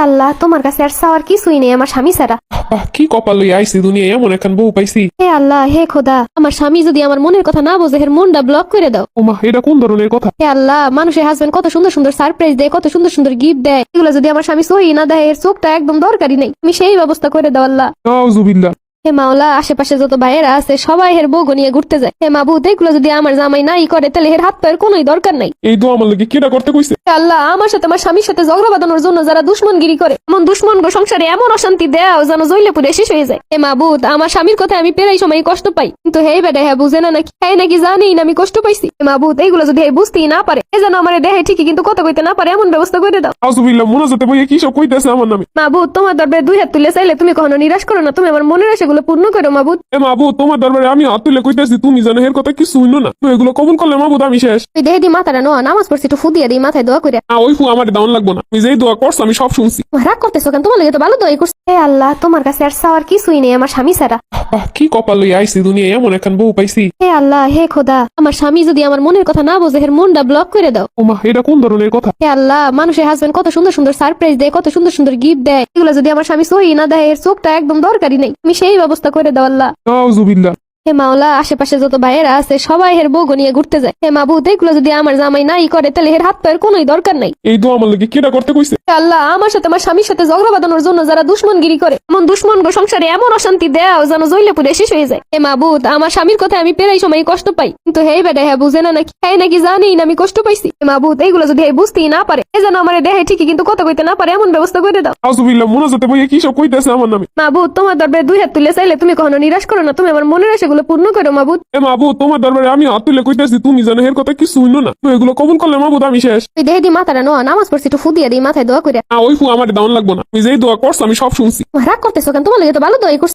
আল্লাহ তোমার কাছে আর চাওয়ার কিছুই নেই আমার স্বামী ছাড়া। কি কপাল লইয়া আইছি দুনিয়া এমন এখন বউ পাইছি। হে আল্লাহ হে খোদা, আমার স্বামী যদি আমার মনের কথা না বোঝে এর মনটা ব্লক করে দাও। ওমা এটা কোন ধরনের কথা? হে আল্লাহ, মানুষের হাজবেন্ড কত সুন্দর সুন্দর সারপ্রাইজ দেয়, কত সুন্দর সুন্দর গিফট দেয়, এগুলো যদি আমার স্বামী সহি না দেয় এর চোখটা একদম দরকারি নেই, তুমি সেই ব্যবস্থা করে দাও আল্লাহ। নাউজুবিল্লাহ। হে মাওলা, আশেপাশে যত ভাইয়েরা আছে সবাই এর বউ নিয়ে ঘুরতে যায়। হে মাবুদ, এগুলো যদি আমার জামাই নাই করে তাহলে এর হাত পায়ের কোনোই দরকার নাই। এই দোয়া আমার লাগে কেটা করতে কইছে? হে আল্লাহ, আমার সাথে আমার স্বামীর সাথে ঝগড়া বাঁধানোর জন্য যারা দুশ্মনগিরি করে, এমন দুশ্মন গো সংসারে এমন অশান্তি দেও যেন জ্বলে পুড়ে শেষ হয়ে যায়। হে মাবুদ, আমার স্বামীর কথা আমি প্রায় সময় কষ্ট পাই, কিন্তু হে বেটা হ্যাঁ বুঝে না নাকি, হ্যাঁ নাকি জানি না আমি কষ্ট পাইছি। হে মাবুদ, এইগুলো যদি বুঝতেই না পারে, এ যেন আমার দেহে ঠিকই কিন্তু কথা কইতে না পারে এমন ব্যবস্থা করে দাও। নাউজুবিল্লাহ। মোনাজাতে বইয়ে কি সব কইতেছে আমার নামে? মাবুদ, তোমার দরবারে দুই হাত তুলে চাইলে তুমি কখনো নিরাশ করো না, তুমি আমার মনের আশাগুলো পূর্ণ করো মাবুদ। এ মাবুদ, তোমার দরবারে আমি হাত তুলে কইতেছি, তুমি জানো এর কথা কিছু হইল না। তুমি এগুলো কবুল করলে মাবুদ আমি শেষ। তুই দেহে দি মাথাটা নো নামাজ পড়ছি, একটু ফু দিয়ে দিই মাথায় দোয়া করে। ওই ফু আমার দাউন লাগবো না, তুমি যেই দোয়া করছো আমি সব শুনছি। রাগ করতেছো কেন? তোমার লাগে তো ভালো দোয়াই করছি। হে আল্লাহ, তোমার কাছে আর চাওয়ার কিছুই নেই আমার স্বামী ছাড়া। কি কপাল লইয়া আইছি দুনিয়া এমন এখন বউ পাইছি। হে আল্লাহ হে খোদা, আমার স্বামী যদি আমার মনের কথা না বোঝে এর মনটা ব্লক করে দাও। ওমা এটা কোন ধরনের কথা? হে আল্লাহ, মানুষের হাজবেন্ড কত সুন্দর সুন্দর সারপ্রাইজ দেয়, কত সুন্দর সুন্দর গিফট দেয়, এগুলো যদি আমার স্বামী সহি না দেয় এর চোখটা একদম দরকারি নেই, তুমি সেই ব্যবস্থা করে দাও আল্লাহ। নাউজুবিল্লাহ। হে মাওলা, আশেপাশে যত ভাইয়েরা আছে সবাই এর বউ নিয়ে ঘুরতে যায়। হে মাবুদ, এগুলো যদি আমার জামাই নাই করে তাহলে এর হাত পায়ের কোনোই দরকার নাই। এই দোয়া আমার লাগে কেটা করতে কইছে? হে আল্লাহ, আমার সাথে আমার স্বামীর সাথে ঝগড়া বাঁধানোর জন্য যারা দুশ্মনগিরি করে, এমন দুশ্মন গো সংসারে এমন অশান্তি দেও যেন জ্বলে পুড়ে শেষ হয়ে যায়। হে মাবুদ, আমার স্বামীর কথা আমি প্রায় সময় কষ্ট পাই, কিন্তু হে বেটা হ্যাঁ বুঝে না নাকি, হ্যাঁ নাকি জানি না আমি কষ্ট পাইছি। হে মাবুদ, এইগুলো যদি বুঝতেই না পারে, এ যেন আমার দেহে ঠিকই কিন্তু কথা কইতে না পারে এমন ব্যবস্থা করে দাও। নাউজুবিল্লাহ। মোনাজাতে বইয়ে কি সব কইতেছে আমার নামে? মাবুদ, তোমার দরবারে দুই হাত তুলে চাইলে তুমি কখনো নিরাশ করো না, তুমি আমার মনের আশাগুলো পূর্ণ করো মাবুদ। এ মাবুদ, তোমার দরবারে আমি হাত তুলে কইতেছি, তুমি জানো এর কথা কিছু হইল না। তুমি এগুলো কবুল করলে মাবুদ আমি শেষ। তুই দেহে দি মাথাটা নো নামাজ পড়ছি, একটু ফু দিয়ে দিই মাথায় দোয়া করে। ওই ফু আমার দাউন লাগবো না, তুমি যেই দোয়া করছো আমি সব শুনছি। রাগ করতেছো কেন? তোমার লাগে তো ভালো দোয়াই করছি।